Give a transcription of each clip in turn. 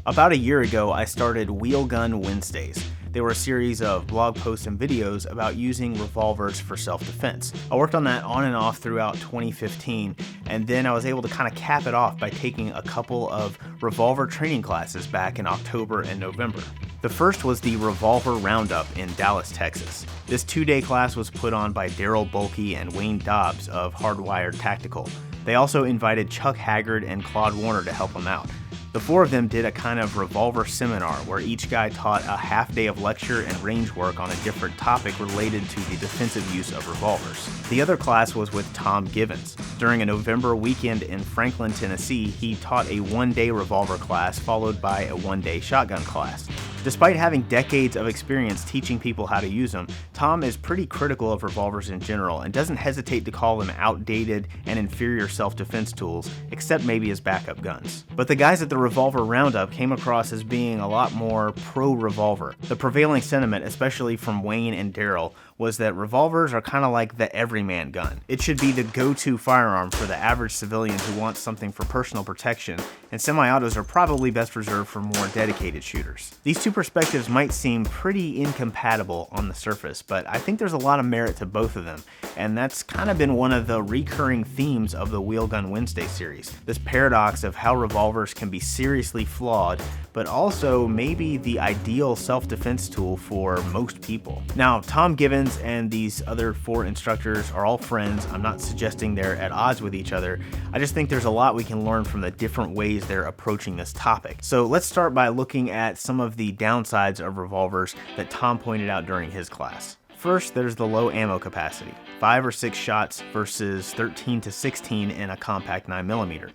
About a year ago, I started Wheel Gun Wednesdays. They were a series of blog posts and videos about using revolvers for self-defense. I worked on that on and off throughout 2015, and then I was able to kind of cap it off by taking a couple of revolver training classes back in October and November. The first was the Revolver Roundup in Dallas, Texas. This 2-day class was put on by Daryl Bulkey and Wayne Dobbs of Hardwired Tactical. They also invited Chuck Haggard and Claude Warner to help them out. The four of them did a kind of revolver seminar where each guy taught a half day of lecture and range work on a different topic related to the defensive use of revolvers. The other class was with Tom Givens. During a November weekend in Franklin, Tennessee, he taught a 1-day revolver class followed by a 1-day shotgun class. Despite having decades of experience teaching people how to use them, Tom is pretty critical of revolvers in general and doesn't hesitate to call them outdated and inferior self-defense tools, except maybe as backup guns. But the guys at the Revolver Roundup came across as being a lot more pro-revolver. The prevailing sentiment, especially from Wayne and Daryl, was that revolvers are kind of like the everyman gun. It should be the go-to firearm for the average civilian who wants something for personal protection, and semi-autos are probably best reserved for more dedicated shooters. These two perspectives might seem pretty incompatible on the surface, but I think there's a lot of merit to both of them, and that's kind of been one of the recurring themes of the Wheel Gun Wednesday series. This paradox of how revolvers can be seriously flawed, but also maybe the ideal self-defense tool for most people. Now, Tom Givens and these other 4 instructors are all friends. I'm not suggesting they're at odds with each other. I just think there's a lot we can learn from the different ways they're approaching this topic. So let's start by looking at some of the downsides of revolvers that Tom pointed out during his class. First, there's the low ammo capacity, 5 or 6 shots versus 13 to 16 in a compact 9mm.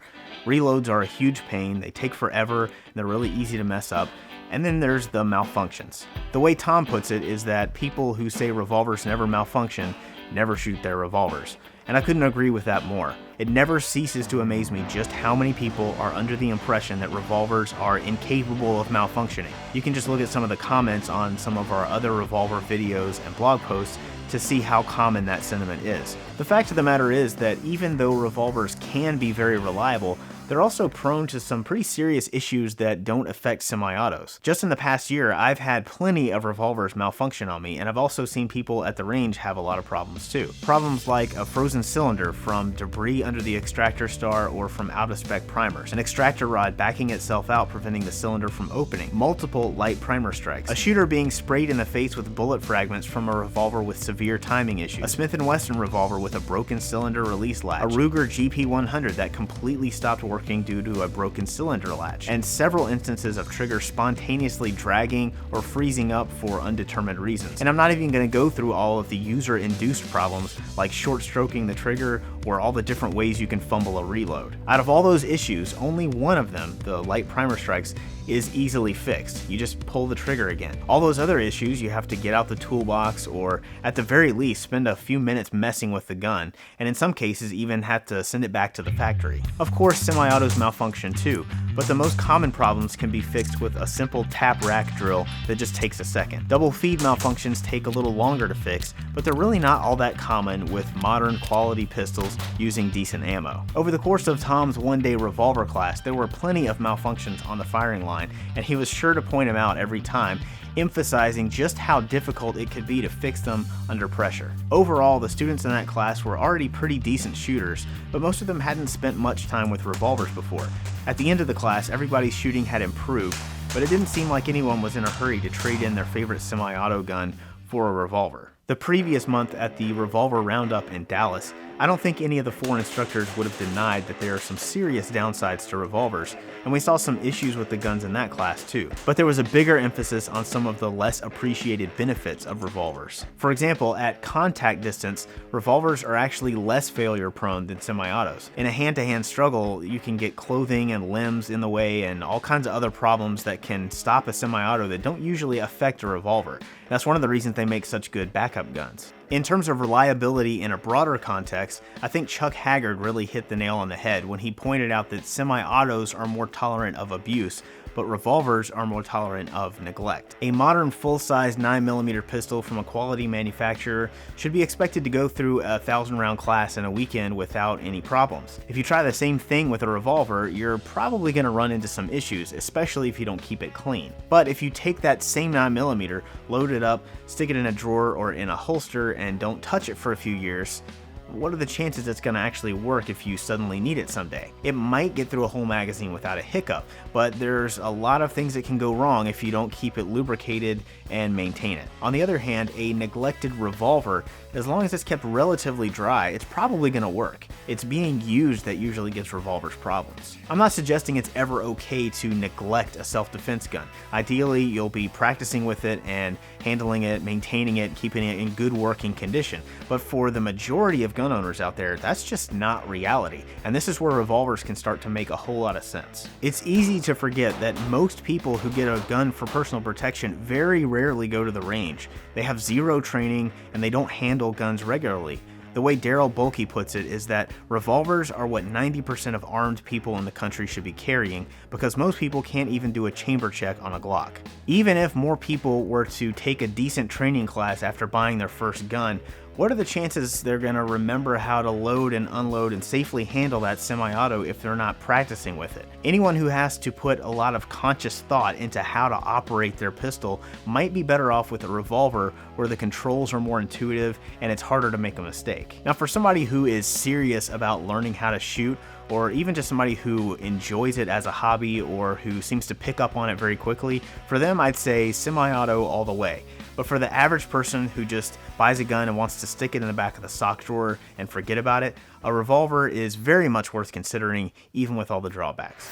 Reloads are a huge pain, they take forever, and they're really easy to mess up. And then there's the malfunctions. The way Tom puts it is that people who say revolvers never malfunction never shoot their revolvers. And I couldn't agree with that more. It never ceases to amaze me just how many people are under the impression that revolvers are incapable of malfunctioning. You can just look at some of the comments on some of our other revolver videos and blog posts to see how common that sentiment is. The fact of the matter is that even though revolvers can be very reliable, they're also prone to some pretty serious issues that don't affect semi-autos. Just in the past year, I've had plenty of revolvers malfunction on me, and I've also seen people at the range have a lot of problems too. Problems like a frozen cylinder from debris under the extractor star or from out-of-spec primers, an extractor rod backing itself out preventing the cylinder from opening, multiple light primer strikes, a shooter being sprayed in the face with bullet fragments from a revolver with severe timing issues, a Smith & Wesson revolver with a broken cylinder release latch, a Ruger GP100 that completely stopped working due to a broken cylinder latch, and several instances of triggers spontaneously dragging or freezing up for undetermined reasons. And I'm not even going to go through all of the user-induced problems like short stroking the trigger or all the different ways you can fumble a reload. Out of all those issues, only one of them, the light primer strikes, is easily fixed. You just pull the trigger again. All those other issues, you have to get out the toolbox or at the very least spend a few minutes messing with the gun, and in some cases even have to send it back to the factory. Of course, semi-autos malfunction too, but the most common problems can be fixed with a simple tap rack drill that just takes a second. Double feed malfunctions take a little longer to fix, but they're really not all that common with modern quality pistols using decent ammo. Over the course of Tom's 1-day revolver class, there were plenty of malfunctions on the firing line, and he was sure to point them out every time, emphasizing just how difficult it could be to fix them under pressure. Overall, the students in that class were already pretty decent shooters, but most of them hadn't spent much time with revolvers before. At the end of the class, everybody's shooting had improved, but it didn't seem like anyone was in a hurry to trade in their favorite semi-auto gun for a revolver. The previous month at the Revolver Roundup in Dallas, I don't think any of the 4 instructors would have denied that there are some serious downsides to revolvers, and we saw some issues with the guns in that class too. But there was a bigger emphasis on some of the less appreciated benefits of revolvers. For example, at contact distance, revolvers are actually less failure prone than semi-autos. In a hand-to-hand struggle, you can get clothing and limbs in the way and all kinds of other problems that can stop a semi-auto that don't usually affect a revolver. That's one of the reasons they make such good backup guns. In terms of reliability in a broader context, I think Chuck Haggard really hit the nail on the head when he pointed out that semi-autos are more tolerant of abuse, but revolvers are more tolerant of neglect. A modern full-size 9mm pistol from a quality manufacturer should be expected to go through a 1,000-round class in a weekend without any problems. If you try the same thing with a revolver, you're probably going to run into some issues, especially if you don't keep it clean. But if you take that same 9mm, load it up, stick it in a drawer or in a holster, and don't touch it for a few years, what are the chances it's going to actually work if you suddenly need it someday? It might get through a whole magazine without a hiccup, but there's a lot of things that can go wrong if you don't keep it lubricated and maintain it. On the other hand, a neglected revolver, as long as it's kept relatively dry, it's probably going to work. It's being used that usually gives revolvers problems. I'm not suggesting it's ever okay to neglect a self-defense gun. Ideally, you'll be practicing with it and handling it, maintaining it, keeping it in good working condition. But for the majority of gun owners out there, that's just not reality, and this is where revolvers can start to make a whole lot of sense. It's easy to forget that most people who get a gun for personal protection very rarely go to the range. They have zero training and they don't handle guns regularly. The way Daryl Bulkey puts it is that revolvers are what 90% of armed people in the country should be carrying, because most people can't even do a chamber check on a Glock. Even if more people were to take a decent training class after buying their first gun, what are the chances they're going to remember how to load and unload and safely handle that semi-auto if they're not practicing with it? Anyone who has to put a lot of conscious thought into how to operate their pistol might be better off with a revolver, where the controls are more intuitive and it's harder to make a mistake. Now, for somebody who is serious about learning how to shoot, or even just somebody who enjoys it as a hobby or who seems to pick up on it very quickly, for them I'd say semi-auto all the way. But for the average person who just buys a gun and wants to stick it in the back of the sock drawer and forget about it, a revolver is very much worth considering, even with all the drawbacks.